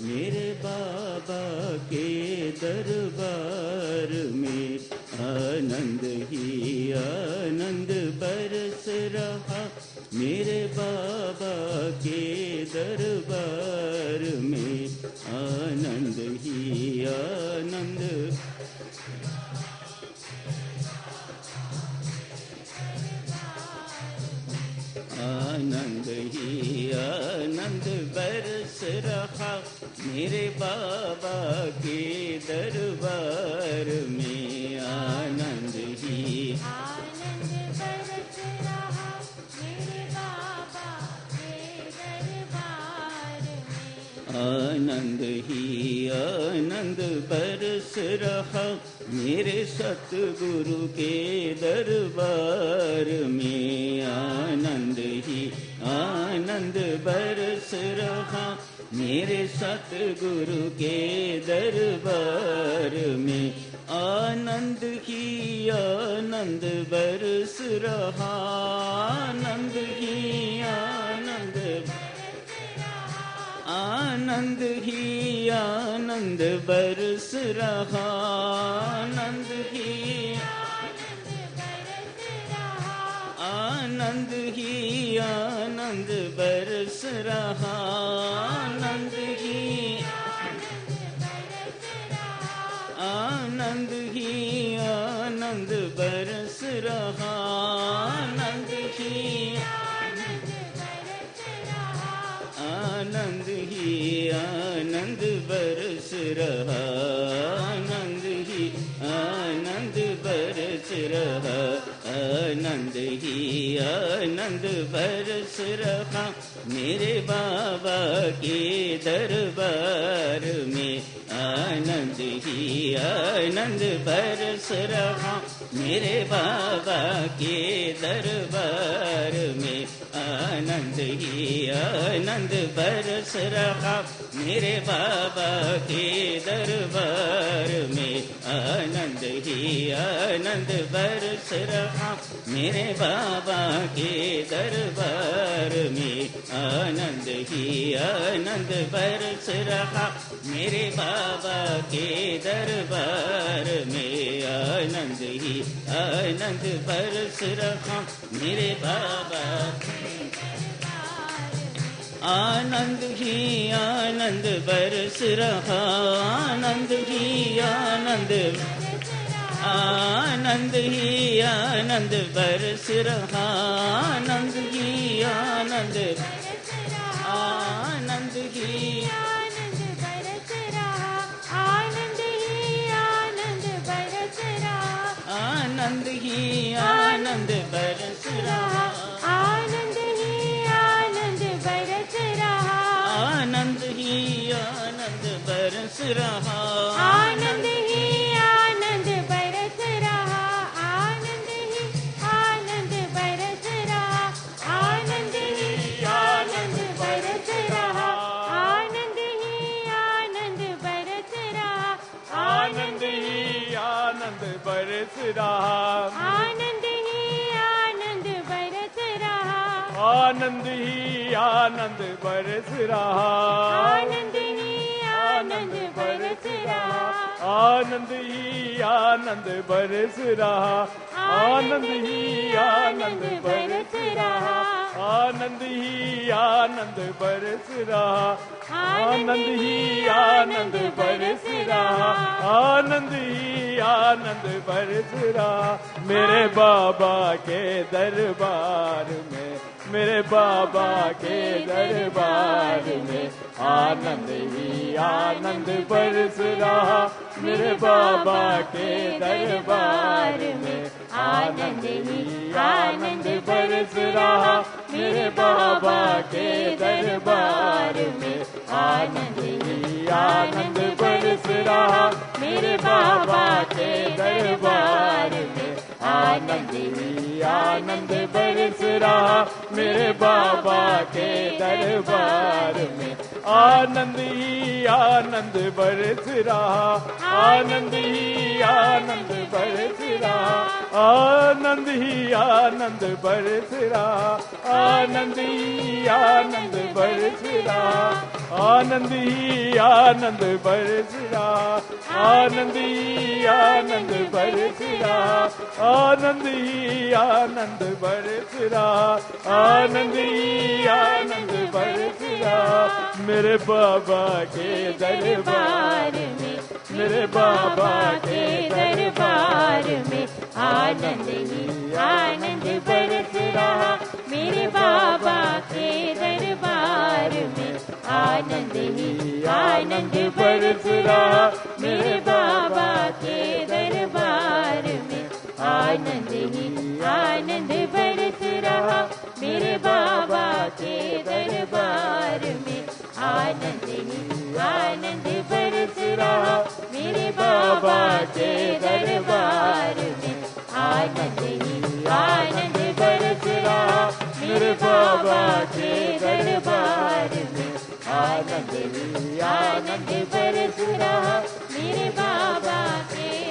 मेरे बाबा के दरबार में आनंद ही आनंद बरस रहा। मेरे बाबा के दरबार में आनंद ही आनंद आनंद ही आनंद बरस रहा। मेरे बाबा के दरबार में आनंद ही आनंद बरस रहा। मेरे बाबा के दरबार में आनंद ही आनंद बरस रहा। मेरे सतगुरु के दरबार में आनंद ही आनंद बरस रहा। मेरे सतगुरु के दरबार में आनंद ही आनंद बरस रहा। आनंद ही आनंद आनंद ही आनंद बरस रहा। आनंद ही आनंद ही आनंद बरस रहा। आनंद ही आनंद ही आनंद बरस रहा। आनंद ही आनंद ही आनंद बरस रहा। आनंद ही आनंद बरस रहा। आनंद ही आनंद बरस रहा। मेरे बाबा के दरबार में आनंद ही आनंद बरस रहा। मेरे बाबा के दरबार में आनंद ही आनंद बरस रहा। मेरे बाबा के दरबार में आनंद ही आनंद बरस रहा। मेरे बाबा के दरबार में आनंद ही आनंद बरस रहा। मेरे बाबा के दरबार में आनंद ही आनंद बरस रहा। मेरे बाबा आनंद ही आनंद बरस रहा। आनंद ही आनंद आनंद ही आनंद बरस रहा। आनंद ही आनंद आनंद ही आनंद बरस रहा। आनंद ही आनंद बरस रहा। आनंद ही आनंद बरस रहा। आनंद ही आनंद बरस रहा। आनंद ही आनंद बरस रहा। आनंद ही आनंद बरस रहा। आनंद ही आनंद बरस रहा। आनंद ही आनंद बरस रहा। आनंद ही आनंद बरस रहा। आनंद ही आनंद बरस रहा। आनंद ही आनंद बरस रहा। आनंद ही आनंद बरस रहा। आनंद ही आनंद बरस रहा। आनंद ही आनंद बरस रहा। आनंद ही आनंद बरस रहा। आनंद ही आनंद बरस रहा। आनंद ही आनंद बरस रहा। आनंद ही आनंद बरस रहा। मेरे बाबा के दरबार में मेरे बाबा के दरबार में आनंद ही आनंद बरस रहा। मेरे बाबा के दरबार में आनंद ही आनंद बरस रहा। मेरे बाबा के दरबार में आनंद ही आनंद बरस रहा। मेरे बाबा के दरबार में आनंद ही आनंद बरस रहा। मेरे बाबा के दरबार में आनंद ही आनंद बरस रहा, आनंद ही आनंद बरस रहा, आनंद ही आनंद बरस रहा, आनंद ही आनंद बरस रहा, आनंद ही आनंद बरस रहा, आनंद ही आनंद बरस रहा, आनंद ही आनंद बरस रहा, आनंद ही आनंद बरस रहा। मेरे बाबा के दरबार में, मेरे बाबा के दरबार में आनंद ही आनंद बरस रहा, मेरे बाबा के दरबार में आनंद ही आनंद बरस रहा, मेरे बाबा के दरबार में आनंद ही आनंद बरस रहा, मेरे बाबा के दरबार में आनंद ही आनंद बरस रहा, मेरे बाबा के दरबार में आनंद ही आनंद बरस रहा, मेरे बाबा के दरबार में आनंद ही आनंद बरस रहा, मेरे बाबा के